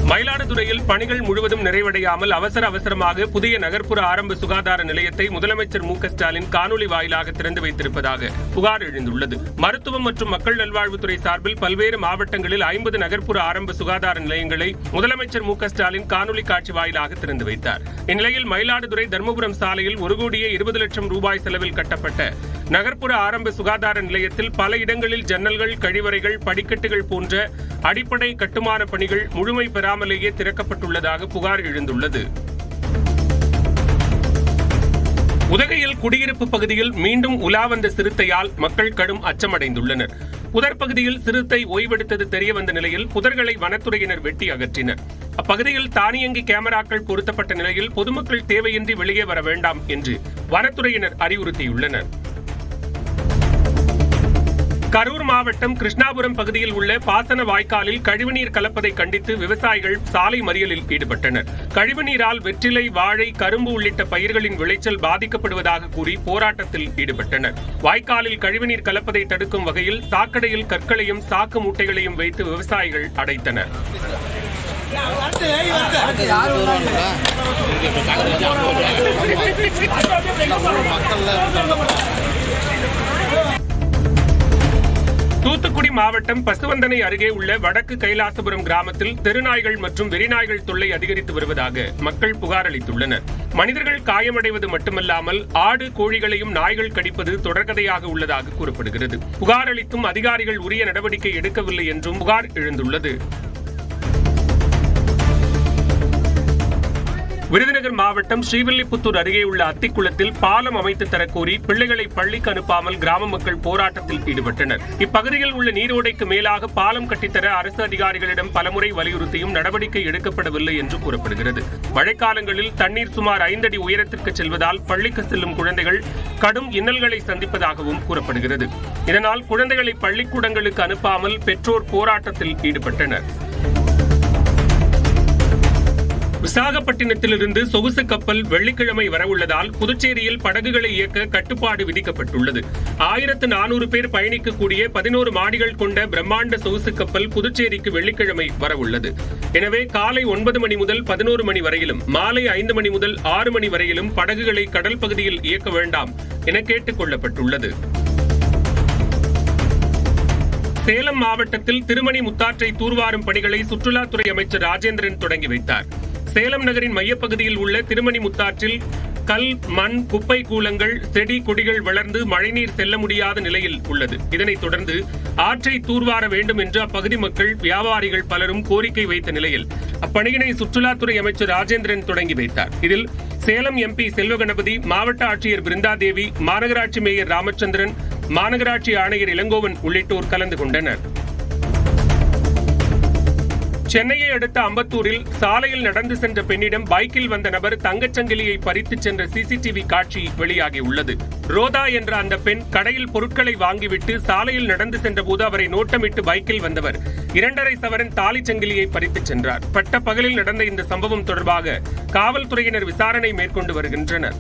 மயிலாடுதுறையில் பணிகள் முழுவதும் நிறைவடையாமல் அவசரமாக புதிய நகர்ப்புற ஆரம்ப சுகாதார நிலையத்தை முதலமைச்சர் மு க ஸ்டாலின் காணொலி வாயிலாக திறந்து வைத்திருப்பதாக புகார் எழுந்துள்ளது. மருத்துவம் மற்றும் மக்கள் நல்வாழ்வுத்துறை சார்பில் பல்வேறு மாவட்டங்களில் 50 நகர்ப்புற ஆரம்ப சுகாதார நிலையங்களை முதலமைச்சர் மு க ஸ்டாலின் காணொலி காட்சி வாயிலாக திறந்து வைத்தார். இந்நிலையில் மயிலாடுதுறை தர்மபுரம் சாலையில் 1,20,00,000 ரூபாய் செலவில் கட்டப்பட்ட நகர்ப்புற ஆரம்ப சுகாதார நிலையத்தில் பல இடங்களில் ஜன்னல்கள், கழிவறைகள், படிக்கட்டுகள் போன்ற அடிப்படை கட்டுமான பணிகள் முழுமை பெறாமலேயே திறக்கப்பட்டுள்ளதாக புகார் எழுந்துள்ளது. உதகையில் குடியிருப்பு பகுதியில் மீண்டும் உலா வந்த சிறுத்தையால் மக்கள் கடும் அச்சமடைந்துள்ளனர். புதர் பகுதியில் சிறுத்தை ஓய்வெடுத்தது தெரியவந்த நிலையில் புதர்களை வனத்துறையினர் வெட்டி அகற்றினர். அப்பகுதியில் தானியங்கி கேமராக்கள் பொருத்தப்பட்ட நிலையில் பொதுமக்கள் தேவையின்றி வெளியே வர வேண்டாம் என்று வனத்துறையினர் அறிவுறுத்தியுள்ளனர். கரூர் மாவட்டம் கிருஷ்ணாபுரம் பகுதியில் உள்ள பாசன வாய்க்காலில் கழிவுநீர் கலப்பதை கண்டித்து விவசாயிகள் சாலை மறியலில் ஈடுபட்டனர். கழிவுநீரால் வெற்றிலை, வாழை, கரும்பு உள்ளிட்ட பயிர்களின் விளைச்சல் பாதிக்கப்படுவதாக கூறி போராட்டத்தில் ஈடுபட்டனர். வாய்க்காலில் கழிவுநீர் கலப்பதை தடுக்கும் வகையில் சாக்கடையில் கற்களையும் சாக்கு மூட்டைகளையும் வைத்து விவசாயிகள் அடைத்தனர். தூத்துக்குடி மாவட்டம் பசுவந்தனை அருகே உள்ள வடக்கு கைலாசபுரம் கிராமத்தில் தெருநாய்கள் மற்றும் வெறிநாய்கள் தொல்லை அதிகரித்து வருவதாக மக்கள் புகார் அளித்துள்ளனர். மனிதர்கள் காயமடைவது மட்டுமல்லாமல் ஆடு, கோழிகளையும் நாய்கள் கடிப்பது தொடர்கதையாக உள்ளதாக கூறப்படுகிறது. புகார் அளித்தும் அதிகாரிகள் உரிய நடவடிக்கை எடுக்கவில்லை என்றும் புகார் எழுந்துள்ளது. விருதுநகர் மாவட்டம் ஸ்ரீவில்லிபுத்தூர் அருகே உள்ள அத்திக்குளத்தில் பாலம் அமைத்து தரக்கோரி பிள்ளைகளை பள்ளிக்கு அனுப்பாமல் கிராம மக்கள் போராட்டத்தில் ஈடுபட்டனர். இப்பகுதியில் உள்ள நீரோடைக்கு மேலாக பாலம் கட்டித்தர அரசு அதிகாரிகளிடம் பலமுறை வலியுறுத்தியும் நடவடிக்கை எடுக்கப்படவில்லை என்று கூறப்படுகிறது. மழைக்காலங்களில் தண்ணீர் சுமார் 5 அடி உயரத்திற்கு செல்வதால் பள்ளிக்கு செல்லும் குழந்தைகள் கடும் இன்னல்களை சந்திப்பதாகவும் கூறப்படுகிறது. இதனால் குழந்தைகளை பள்ளிக்கூடங்களுக்கு அனுப்பாமல் பெற்றோர் போராட்டத்தில் ஈடுபட்டனர். விசாகப்பட்டினத்திலிருந்து சொகுசு கப்பல் வெள்ளிக்கிழமை வரவுள்ளதால் புதுச்சேரியில் படகுகளை இயக்க கட்டுப்பாடு விதிக்கப்பட்டுள்ளது. 1400 பேர் பயணிக்கக்கூடிய 11 மாடிகள் கொண்ட பிரம்மாண்ட சொகுசு கப்பல் புதுச்சேரிக்கு வெள்ளிக்கிழமை வரவுள்ளது. எனவே காலை 9 மணி முதல் 11 மணி வரையிலும், மாலை 5 மணி முதல் 6 மணி வரையிலும் படகுகளை கடல் பகுதியில் இயக்க வேண்டாம் என கேட்டுக் கொள்ளப்பட்டுள்ளது. சேலம் மாவட்டத்தில் திருமணி முத்தாற்றை தூர்வாரும் பணிகளை சுற்றுலாத்துறை அமைச்சர் ராஜேந்திரன் தொடங்கி வைத்தார். சேலம் நகரின் மையப்பகுதியில் உள்ள திருமணி முத்தாற்றில் கல், மண், குப்பை கூலங்கள், செடி கொடிகள் வளர்ந்து மழைநீர் செல்ல முடியாத நிலையில் உள்ளது. இதனைத் தொடர்ந்து ஆற்றை தூர்வார வேண்டும் என்று அப்பகுதி மக்கள், வியாபாரிகள் பலரும் கோரிக்கை வைத்த நிலையில் அப்பணியினை சுற்றுலாத்துறை அமைச்சர் ராஜேந்திரன் தொடங்கி வைத்தார். இதில் சேலம் MP செல்வகணபதி, மாவட்ட ஆட்சியர் பிருந்தாதேவி, மாநகராட்சி மேயர் ராமச்சந்திரன், மாநகராட்சி ஆணையர் இளங்கோவன் உள்ளிட்டோர் கலந்து கொண்டனர். சென்னையை அடுத்த அம்பத்தூரில் சாலையில் நடந்து சென்ற பெண்ணிடம் பைக்கில் வந்த நபர் தங்கச்சங்கிலியை பறித்துச் சென்ற CCTV காட்சி வெளியாகியுள்ளது. ரோதா என்ற அந்த பெண் கடையில் பொருட்களை வாங்கிவிட்டு சாலையில் நடந்து சென்றபோது அவரை நோட்டமிட்டு பைக்கில் வந்தவர் 2.5 சவரன் தாலிச் சங்கிலியை பறித்துச் சென்றார். பட்ட பகலில் நடந்த இந்த சம்பவம் தொடர்பாக காவல்துறையினர் விசாரணை மேற்கொண்டு வருகின்றனர்.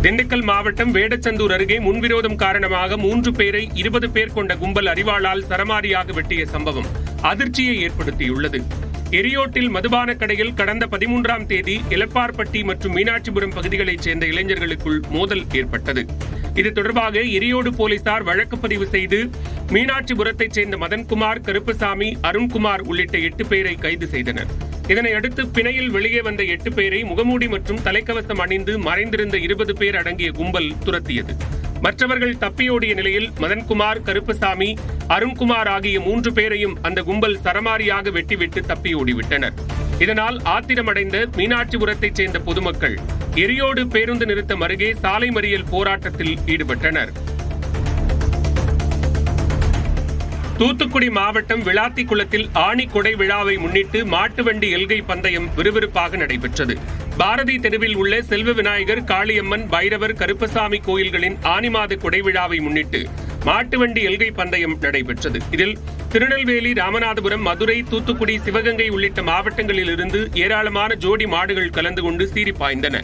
திண்டுக்கல் மாவட்டம் வேடச்சந்தூர் அருகே முன்விரோதம் காரணமாக 3 பேரை 20 பேர் கொண்ட கும்பல் அரிவாளால் சரமாரியாக வெட்டிய சம்பவம் அதிர்ச்சியை ஏற்படுத்தியுள்ளது. எரியோட்டில் மதுபான கடையில் கடந்த 13ஆம் தேதி எலப்பார்பட்டி மற்றும் மீனாட்சிபுரம் பகுதிகளைச் சேர்ந்த இளைஞர்களுக்குள் மோதல் ஏற்பட்டது. இது தொடர்பாக எரியோடு போலீசார் வழக்கு பதிவு செய்து மீனாட்சிபுரத்தைச் சேர்ந்த மதன்குமார், கருப்பசாமி, அருண்குமார் உள்ளிட்ட 8 பேரை கைது செய்தனர். இதனையடுத்து பிணையில் வெளியே வந்த 8 பேரை முகமூடி மற்றும் தலைக்கவசம் அணிந்து மறைந்திருந்த 20 பேர் அடங்கிய கும்பல் துரத்தியது. மற்றவர்கள் தப்பியோடிய நிலையில் மதன்குமார், கருப்பசாமி, அருண்குமார் ஆகிய 3 பேரையும் அந்த கும்பல் சரமாரியாக வெட்டிவிட்டு தப்பியோடிவிட்டனர். இதனால் ஆத்திரமடைந்த மீனாட்சிபுரத்தைச் சேர்ந்த பொதுமக்கள் எரியோடு பேருந்து நிறுத்தம் அருகே சாலை மறியல் போராட்டத்தில் ஈடுபட்டனர். தூத்துக்குடி மாவட்டம் விளாத்திக்குளத்தில் ஆணி கொடை விழாவை முன்னிட்டு மாட்டு வண்டி எல்கை பந்தயம் விறுவிறுப்பாக நடைபெற்றது. பாரதி தெருவில் உள்ள செல்வ விநாயகர், காளியம்மன், பைரவர், கருப்பசாமி கோயில்களின் ஆனி மாத கொடை விழாவை முன்னிட்டு மாட்டு வண்டி எல்கை பந்தயம் நடைபெற்றது. இதில் திருநெல்வேலி, ராமநாதபுரம், மதுரை, தூத்துக்குடி, சிவகங்கை உள்ளிட்ட மாவட்டங்களில் இருந்து ஏராளமான ஜோடி மாடுகள் கலந்து கொண்டு சீறி பாய்ந்தன.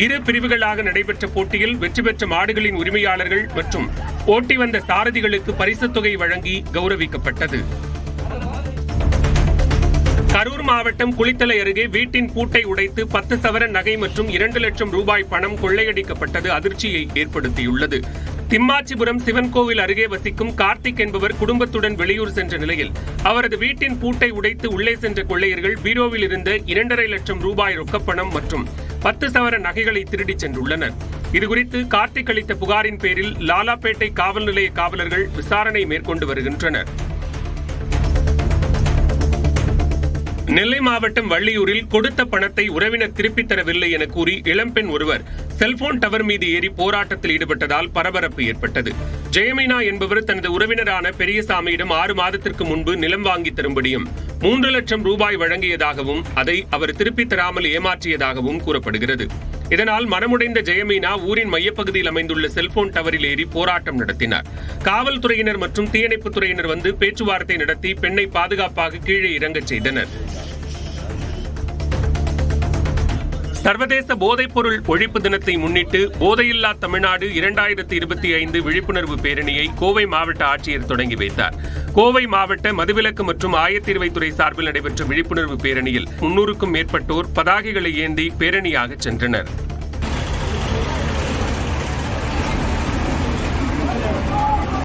இரு பிரிவுகளாக நடைபெற்ற போட்டியில் வெற்றி பெற்ற மாடுகளின் உரிமையாளர்கள் மற்றும் ஓட்டி வந்த சாரதிகளுக்கு பரிசுத் தொகை வழங்கி கௌரவிக்கப்பட்டது. கரூர் மாவட்டம் குளித்தலை அருகே வீட்டின் பூட்டை உடைத்து 10 சவரன் நகை மற்றும் 2 லட்சம் ரூபாய் பணம் கொள்ளையடிக்கப்பட்டது அதிர்ச்சியை ஏற்படுத்தியுள்ளது. திம்மாச்சிபுரம் சிவன் கோவில் அருகே வசிக்கும் கார்த்திக் என்பவர் குடும்பத்துடன் வெளியூர் சென்ற நிலையில் அவரது வீட்டின் பூட்டை உடைத்து உள்ளே சென்ற கொள்ளையர்கள் பீரோவில் இருந்த 2.5 லட்சம் ரூபாய் ரொக்கப்பணம் மற்றும் 10 சவரன் நகைகளை திருடிச் சென்றுள்ளனர். இதுகுறித்து கார்த்திக் அளித்த புகாரின் பேரில் லாலாப்பேட்டை காவல் நிலைய காவலர்கள் விசாரணை மேற்கொண்டு வருகின்றனர். நெல்லை மாவட்டம் வள்ளியூரில் கொடுத்த பணத்தை உறவினர் திருப்பித் தரவில்லை என கூறி இளம்பெண் ஒருவர் செல்போன் டவர் மீது ஏறி போராட்டத்தில் ஈடுபட்டதால் பரபரப்பு ஏற்பட்டது. ஜெயமீனா என்பவர் தனது உறவினரான பெரியசாமியிடம் 6 மாதத்திற்கு முன்பு நிலம் வாங்கி தரும்படியும் 3 லட்சம் ரூபாய் வழங்கியதாகவும் அதை அவர் திருப்பித் தராமல் ஏமாற்றியதாகவும் கூறப்படுகிறது. இதனால் மனமுடைந்த ஜெயமீனா ஊரின் மையப்பகுதியில் அமைந்துள்ள செல்போன் டவரில் ஏறி போராட்டம் நடத்தினார். காவல்துறையினர் மற்றும் தீயணைப்புத் துறையினர் வந்து பேச்சுவார்த்தை நடத்தி பெண்ணை பாதுகாப்பாக கீழே இறங்கச் செய்தனர். சர்வதேச போதைப்பொருள் ஒழிப்பு தினத்தை முன்னிட்டு போதையில்லா தமிழ்நாடு 2025 விழிப்புணர்வு பேரணியை கோவை மாவட்ட ஆட்சியர் தொடங்கி வைத்தார். கோவை மாவட்ட மதுவிலக்கு மற்றும் ஆயத்தீர்வைத்துறை சார்பில் நடைபெற்ற விழிப்புணர்வு பேரணியில் 300க்கும் மேற்பட்டோர் பதாகைகளை ஏந்தி பேரணியாக சென்றனர்.